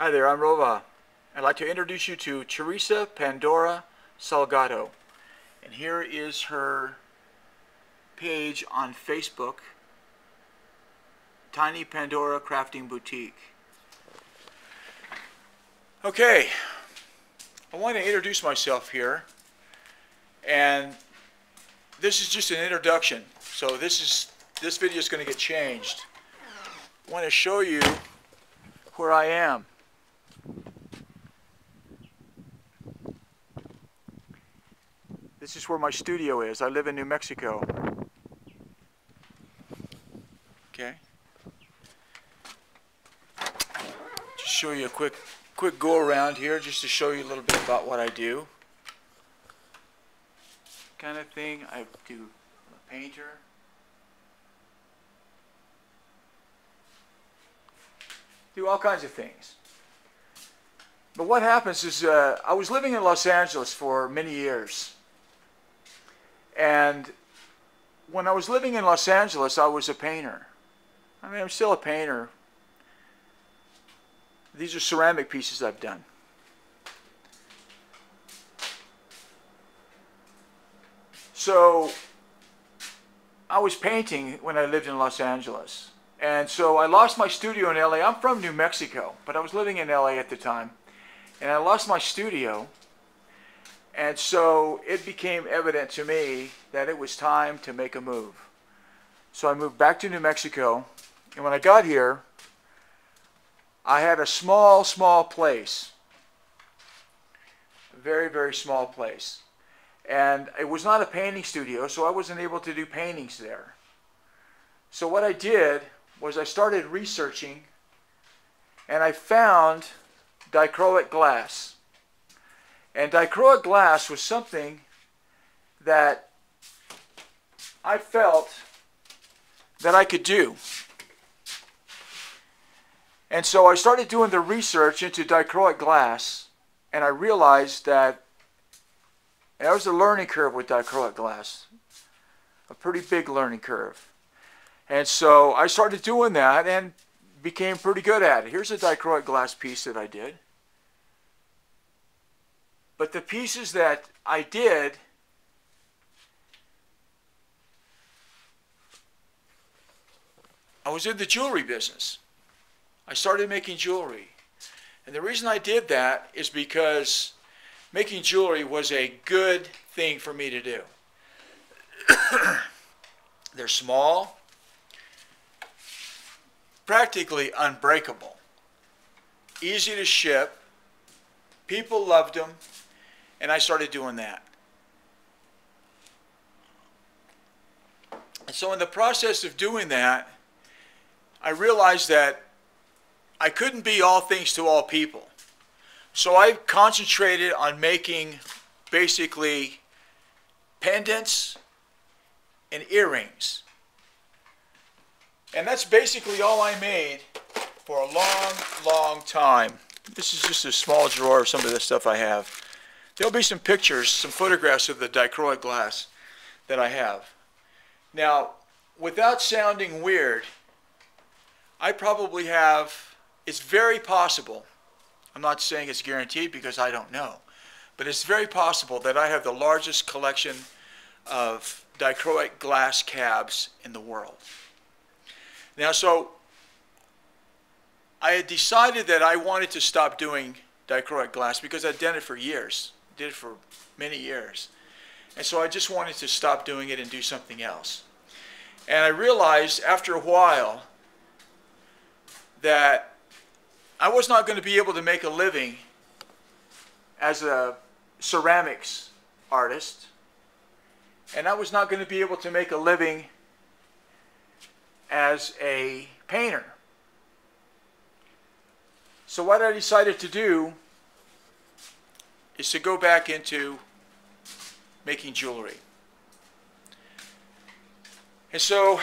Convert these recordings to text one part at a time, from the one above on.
Hi there, I'm Rova. I'd like to introduce you to Teresa Pandora Salgado. And here is her page on Facebook, Tiny Pandora Crafting Boutique. Okay, I want to introduce myself here, and this is just an introduction. So this video is going to get changed. I want to show you where I am. This is where my studio is. I live in New Mexico. Okay. Just show you a quick go around here, just to show you a little bit about what I do. Kind of thing I do. I'm a painter. Do all kinds of things. But what happens is I was living in Los Angeles for many years. And when I was living in Los Angeles, I was a painter. I mean, I'm still a painter. These are ceramic pieces I've done. So I was painting when I lived in Los Angeles. And so I lost my studio in LA. I'm from New Mexico, but I was living in LA at the time. And I lost my studio. And so it became evident to me that it was time to make a move. So I moved back to New Mexico, and when I got here, I had a small place. A very, very small place. And it was not a painting studio, so I wasn't able to do paintings there. So what I did was I started researching, and I found dichroic glass. And dichroic glass was something that I felt that I could do. And so I started doing the research into dichroic glass, and I realized that there was a learning curve with dichroic glass, a pretty big learning curve. And so I started doing that and became pretty good at it. Here's a dichroic glass piece that I did. But the pieces that I did, I was in the jewelry business. I started making jewelry. And the reason I did that is because making jewelry was a good thing for me to do. They're small, practically unbreakable, easy to ship, people loved them. And I started doing that. And so in the process of doing that, I realized that I couldn't be all things to all people. So I concentrated on making basically pendants and earrings. And that's basically all I made for a long time. This is just a small drawer of some of the stuff I have. There'll be some pictures, some photographs of the dichroic glass that I have. Now, without sounding weird, I probably have, it's very possible, I'm not saying it's guaranteed because I don't know, but it's very possible that I have the largest collection of dichroic glass cabs in the world. Now, so I had decided that I wanted to stop doing dichroic glass because I'd done it for years. Did it for many years. And so I just wanted to stop doing it and do something else. And I realized after a while that I was not going to be able to make a living as a ceramics artist, and I was not going to be able to make a living as a painter. So what I decided to do is to go back into making jewelry. And so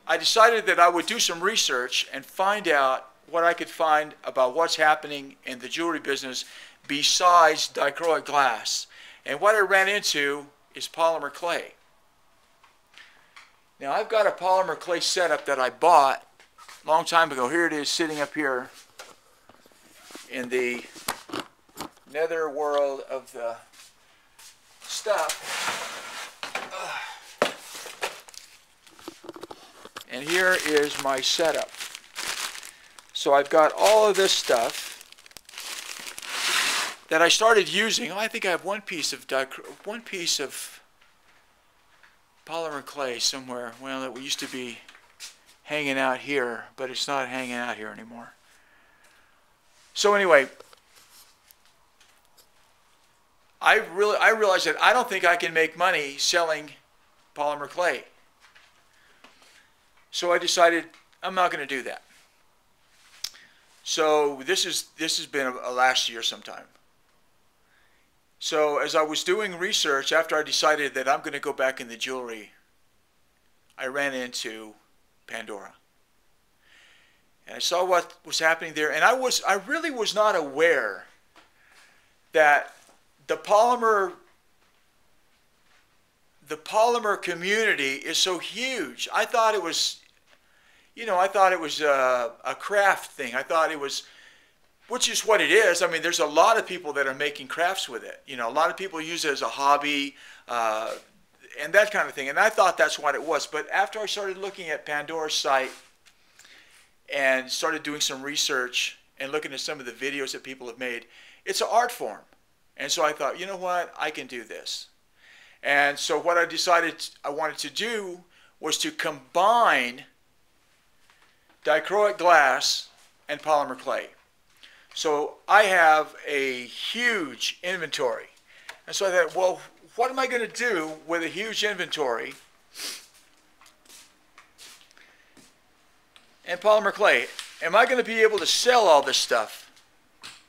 I decided that I would do some research and find out what I could find about what's happening in the jewelry business besides dichroic glass. And what I ran into is polymer clay. Now I've got a polymer clay setup that I bought a long time ago. Here it is sitting up here in the nether world of the stuff. And here is my setup. So I've got all of this stuff that I started using. Oh, I think I have one piece of polymer clay somewhere. Well, it used to be hanging out here, but it's not hanging out here anymore. So anyway, I realized that I don't think I can make money selling polymer clay. So I decided I'm not going to do that. So this has been a last year sometime. So as I was doing research, after I decided that I'm going to go back in the jewelry, I ran into Pandora. And I saw what was happening there, and I really was not aware that the polymer community is so huge. I thought it was, a craft thing. I thought it was, which is what it is. I mean, there's a lot of people that are making crafts with it. You know, a lot of people use it as a hobby and that kind of thing. And I thought that's what it was. But after I started looking at Pandora's site and started doing some research and looking at some of the videos that people have made, it's an art form. And so I thought, you know what, I can do this. And so what I decided I wanted to do was to combine dichroic glass and polymer clay. So I have a huge inventory. And so I thought, well, what am I going to do with a huge inventory and polymer clay? Am I going to be able to sell all this stuff?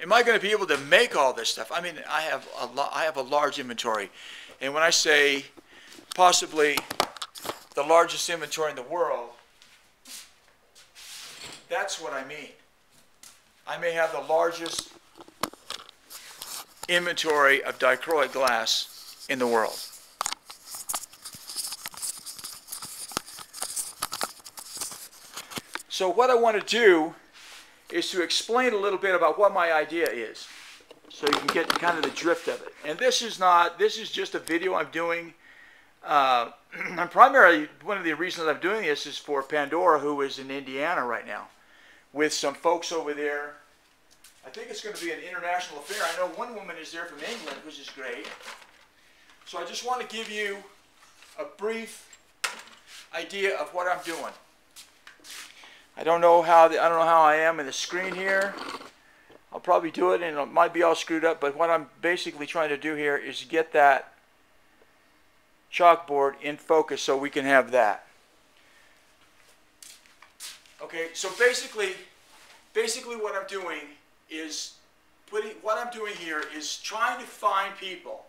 Am I going to be able to make all this stuff? I mean, I have a large inventory. And when I say possibly the largest inventory in the world, that's what I mean. I may have the largest inventory of dichroic glass in the world. So what I want to do is to explain a little bit about what my idea is, so you can get kind of the drift of it. And this is just a video I'm doing. I'm primarily, one of the reasons I'm doing this is for Pandora, who is in Indiana right now, with some folks over there. I think it's going to be an international affair. I know one woman is there from England, which is great. So I just want to give you a brief idea of what I'm doing. I don't know how I am in the screen here. I'll probably do it, and it might be all screwed up. But what I'm basically trying to do here is get that chalkboard in focus so we can have that. Okay, so basically what I'm doing is trying to find people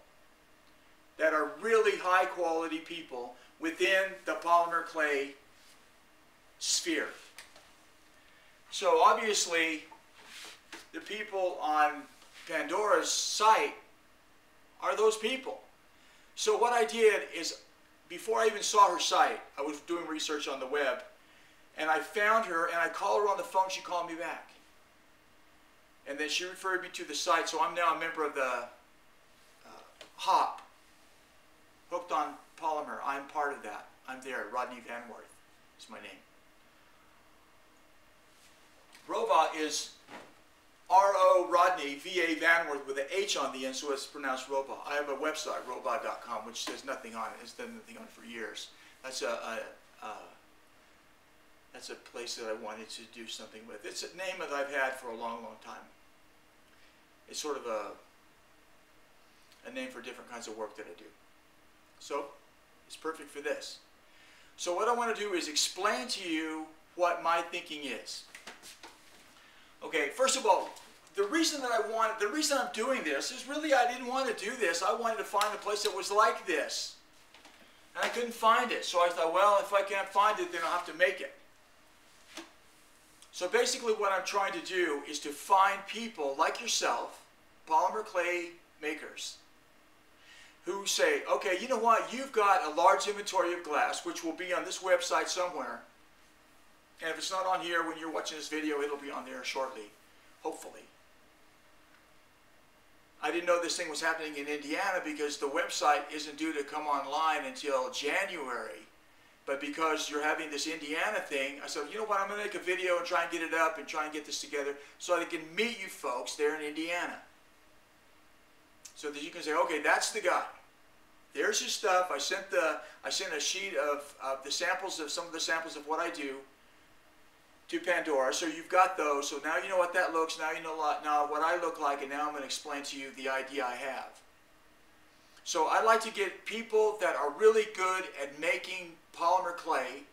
that are really high quality people within the polymer clay sphere. So obviously the people on Pandora's site are those people. So what I did is, before I even saw her site, I was doing research on the web, and I found her, and I called her on the phone. She called me back. And then she referred me to the site, so I'm now a member of the HOP, Hooked on Polymer. I'm part of that. I'm there. Rodney Vanworth is my name. Rova is R-O Rodney, V-A Vanworth with an H on the end, so it's pronounced Rova. I have a website, rova.com, which says nothing on it. It's done nothing on it for years. That's a place that I wanted to do something with. It's a name that I've had for a long, long time. It's sort of a name for different kinds of work that I do. So it's perfect for this. So what I want to do is explain to you what my thinking is. Okay, first of all, the reason I'm doing this is really I didn't want to do this. I wanted to find a place that was like this. And I couldn't find it. So I thought, well, if I can't find it, then I'll have to make it. So basically what I'm trying to do is to find people like yourself, polymer clay makers, who say, okay, you know what, you've got a large inventory of glass, which will be on this website somewhere. And if it's not on here when you're watching this video, it'll be on there shortly, hopefully. didn't know this thing was happening in Indiana because the website isn't due to come online until January. But because you're having this Indiana thing, I said, you know what, I'm going to make a video and try and get it up and try and get this together so I can meet you folks there in Indiana. So that you can say, okay, that's the guy. There's his stuff. I sent a sheet of the samples of some of the samples of what I do to Pandora. So you've got those. So now you know what that looks. Now you know now what I look like, and now I'm going to explain to you the idea I have. So I like to get people that are really good at making polymer clay,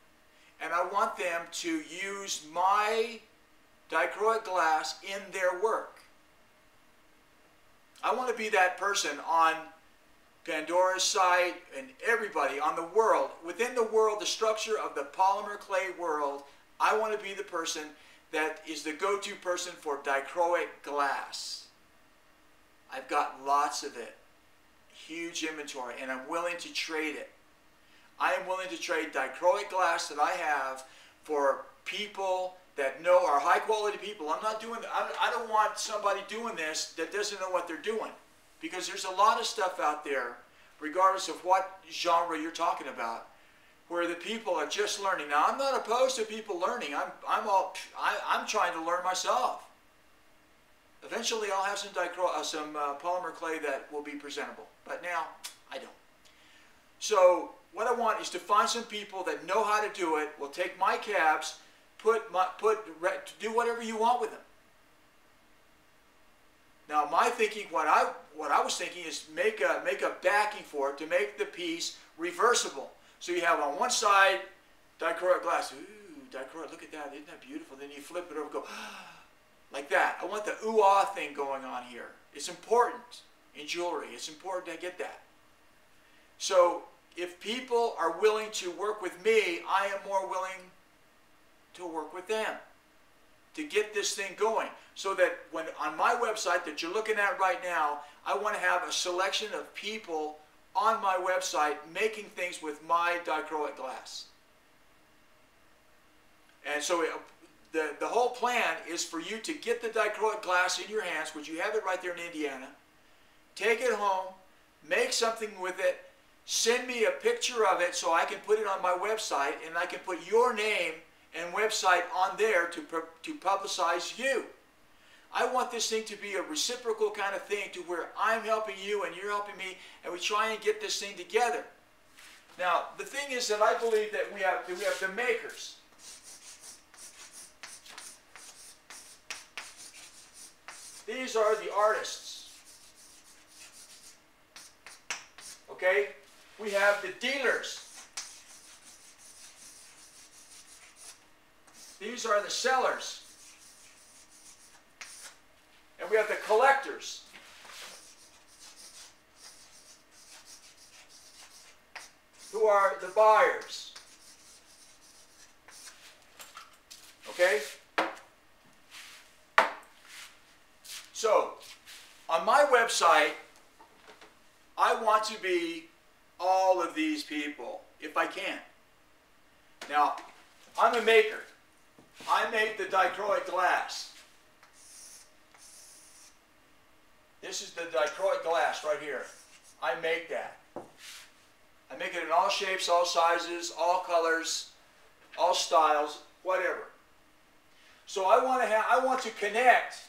and I want them to use my dichroic glass in their work. I want to be that person on Pandora's site and everybody on the world, within the world, the structure of the polymer clay world. I want to be the person that is the go-to person for dichroic glass. I've got lots of it, huge inventory, and I'm willing to trade it. I am willing to trade dichroic glass that I have for people that know are high quality people. I'm not doing, I don't want somebody doing this that doesn't know what they're doing, because there's a lot of stuff out there, regardless of what genre you're talking about, where the people are just learning. Now, I'm not opposed to people learning. I'm trying to learn myself. Eventually, I'll have some polymer clay that will be presentable, but now I don't. So what I want is to find some people that know how to do it, will take my cabs, do whatever you want with them. Now, my thinking, what I was thinking is make a backing for it to make the piece reversible. So you have on one side dichroic glass. Ooh, dichroic, look at that, isn't that beautiful? Then you flip it over, go like that. I want the ooh-ah thing going on here. It's important in jewelry. It's important to get that. So if people are willing to work with me, I am more willing to work with them to get this thing going. So that when on my website that you're looking at right now, I want to have a selection of people on my website making things with my dichroic glass. And so the whole plan is for you to get the dichroic glass in your hands, which you have it right there in Indiana, take it home, make something with it, send me a picture of it so I can put it on my website, and I can put your name and website on there to publicize you. I want this thing to be a reciprocal kind of thing, to where I'm helping you and you're helping me, and we try and get this thing together. Now, the thing is that I believe that we have the makers. These are the artists. Okay? We have the dealers. These are the sellers. And we have the collectors. Who are the buyers. Okay? So, on my website, I want to be all of these people, if I can. Now, I'm a maker. I make the dichroic glass. This is the dichroic glass right here. I make that. I make it in all shapes, all sizes, all colors, all styles, whatever. So I want to connect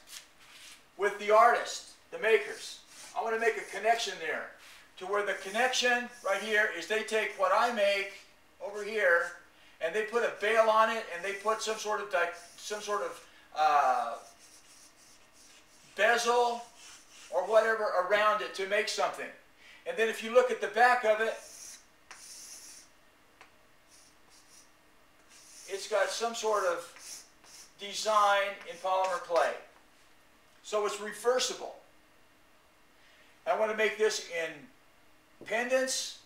with the artists, the makers. I want to make a connection there, to where the connection right here is they take what I make over here and they put a veil on it, and they put some sort of bezel or whatever around it to make something. And then if you look at the back of it, it's got some sort of design in polymer clay. So it's reversible. I want to make this in pendants,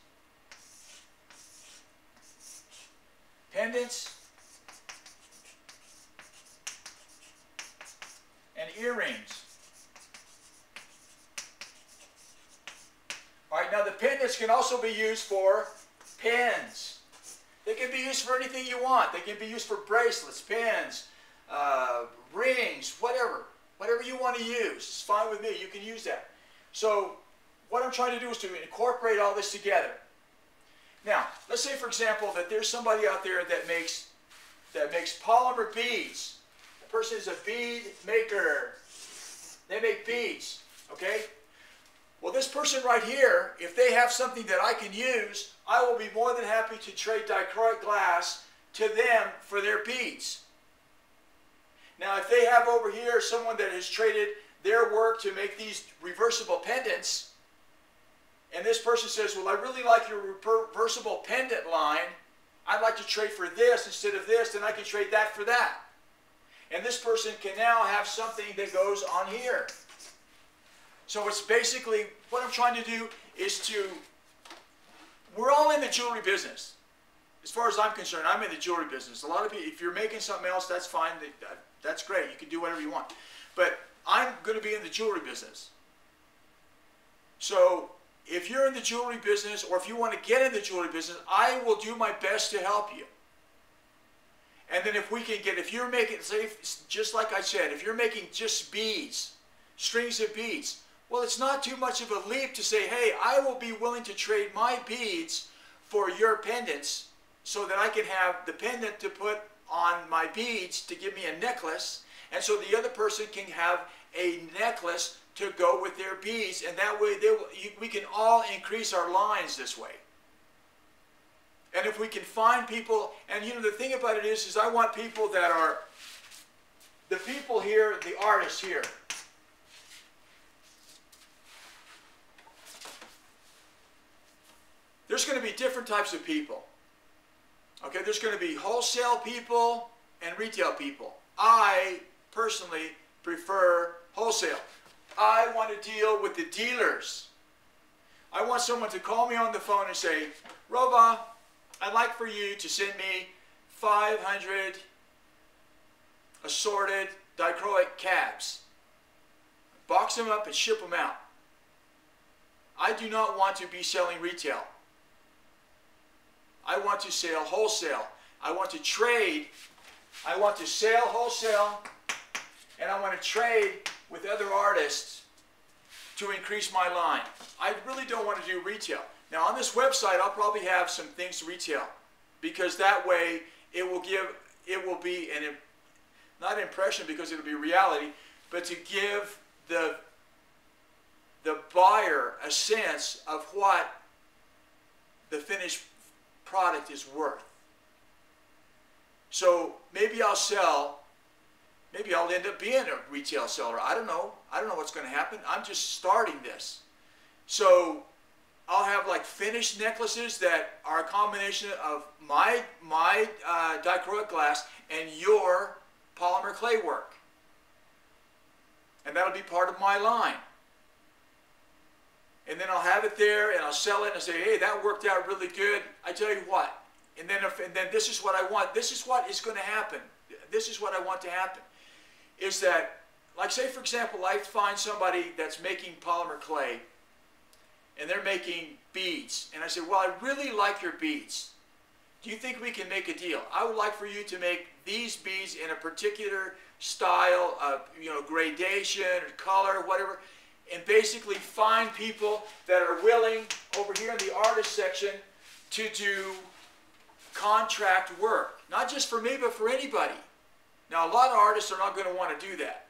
and earrings. All right, now the pendants can also be used for pens. They can be used for anything you want. They can be used for bracelets, pens, rings, whatever. Whatever you want to use. It's fine with me. You can use that. So what I'm trying to do is to incorporate all this together. Now, let's say, for example, that there's somebody out there that makes polymer beads. The person is a bead maker. They make beads, okay? Well, this person right here, if they have something that I can use, I will be more than happy to trade dichroic glass to them for their beads. Now, if they have over here someone that has traded their work to make these reversible pendants, and this person says, well, I really like your reversible pendant line, I'd like to trade for this instead of this, then I can trade that for that. And this person can now have something that goes on here. So it's basically, what I'm trying to do is we're all in the jewelry business. As far as I'm concerned, I'm in the jewelry business. A lot of people, if you're making something else, that's fine. That's great. You can do whatever you want. But I'm going to be in the jewelry business. So if you're in the jewelry business, or if you want to get in the jewelry business, I will do my best to help you. And then if you're making, say, just like I said, if you're making just beads, strings of beads, well, it's not too much of a leap to say, hey, I will be willing to trade my beads for your pendants so that I can have the pendant to put on my beads to give me a necklace, and so the other person can have a necklace to go with their beads, and that way we can all increase our lines this way. And if we can find people, and you know, the thing about it is I want people that are, the people here, the artists here, there's going to be different types of people. Okay, there's going to be wholesale people and retail people. I personally prefer wholesale. I want to deal with the dealers. I want someone to call me on the phone and say, Rova, I'd like for you to send me 500 assorted dichroic cabs. Box them up and ship them out. I do not want to be selling retail. I want to sell wholesale. I want to trade. I want to sell wholesale, and I want to trade with other artists to increase my line. I really don't want to do retail. Now on this website, I'll probably have some things to retail, because that way it will be not impression, because it'll be reality, but to give the buyer a sense of what the finished product is worth. So maybe I'll end up being a retail seller. I don't know. I don't know what's going to happen. I'm just starting this. So I'll have like finished necklaces that are a combination of my dichroic glass and your polymer clay work. And that'll be part of my line. And then I'll have it there, and I'll sell it, and I'll say, hey, that worked out really good. I tell you what. And then this is what I want. This is what is going to happen. This is what I want to happen. Is that, like say for example, I find somebody that's making polymer clay, and they're making beads. And I say, well, I really like your beads. Do you think we can make a deal? I would like for you to make these beads in a particular style of, you know, gradation or color, whatever. And basically find people that are willing, over here in the artist section, to do contract work. Not just for me, but for anybody. Now, a lot of artists are not going to want to do that.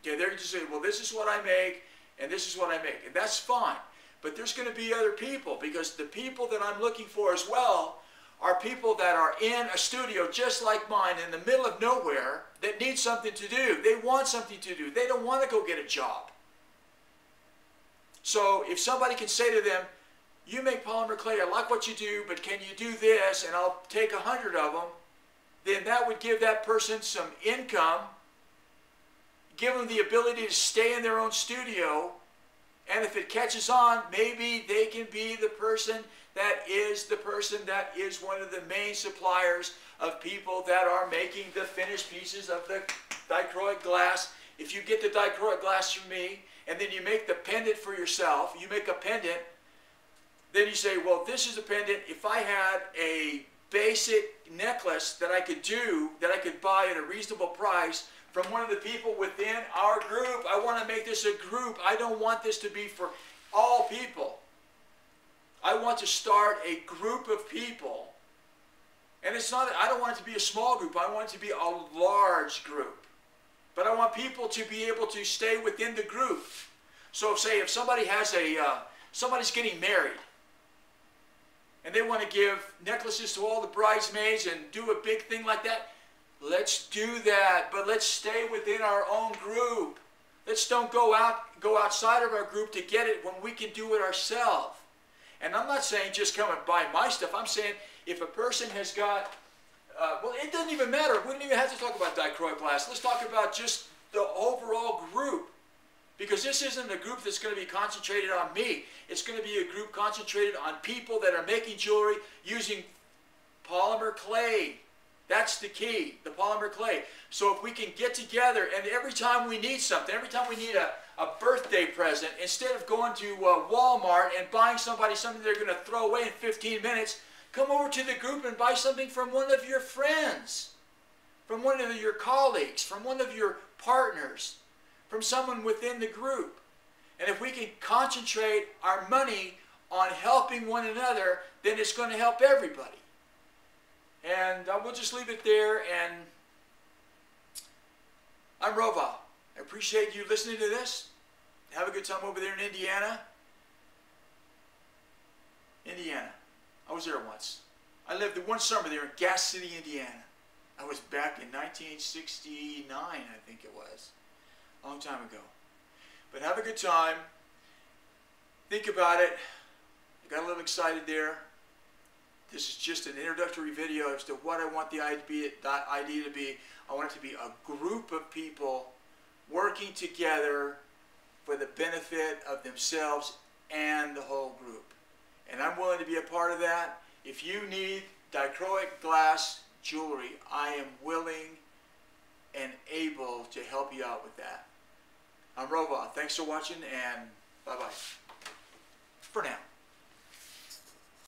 Okay, they're just saying, well, this is what I make, and this is what I make. And that's fine. But there's going to be other people, because the people that I'm looking for as well are people that are in a studio just like mine in the middle of nowhere that need something to do. They want something to do. They don't want to go get a job. So if somebody can say to them, you make polymer clay, I like what you do, but can you do this, and I'll take 100 of them, then that would give that person some income, give them the ability to stay in their own studio, and if it catches on, maybe they can be the person that is one of the main suppliers of people that are making the finished pieces of the dichroic glass. If you get the dichroic glass from me, and then you make the pendant for yourself, you make a pendant, then you say, well, this is a pendant. If I had a basic necklace that I could buy at a reasonable price from one of the people within our group. I want to make this a group. I don't want this to be for all people. I want to start a group of people. And it's not, I don't want it to be a small group. I want it to be a large group. But I want people to be able to stay within the group. So if somebody has somebody's getting married, and they want to give necklaces to all the bridesmaids and do a big thing like that, let's do that, but let's stay within our own group. Let's don't go outside of our group to get it when we can do it ourselves. And I'm not saying just come and buy my stuff. I'm saying if a person has got, well, it doesn't even matter. We don't even have to talk about dichroic glass. Let's talk about just the overall group. Because this isn't a group that's going to be concentrated on me. It's going to be a group concentrated on people that are making jewelry using polymer clay. That's the key, the polymer clay. So if we can get together, and every time we need something, every time we need a birthday present, instead of going to Walmart and buying somebody something they're going to throw away in 15 minutes, come over to the group and buy something from one of your friends, from one of your colleagues, from one of your partners, from someone within the group. And if we can concentrate our money on helping one another, then it's going to help everybody. And we'll just leave it there. And I'm Rova. I appreciate you listening to this. Have a good time over there in Indiana. Indiana. I was there once. I lived one summer there in Gas City, Indiana. I was back in 1969, I think it was. A long time ago. But have a good time. Think about it. I got a little excited there. This is just an introductory video as to what I want the idea to be. I want it to be a group of people working together for the benefit of themselves and the whole group. And I'm willing to be a part of that. If you need dichroic glass jewelry, I am willing and able to help you out with that. I'm Rova. Thanks for watching, and bye-bye for now.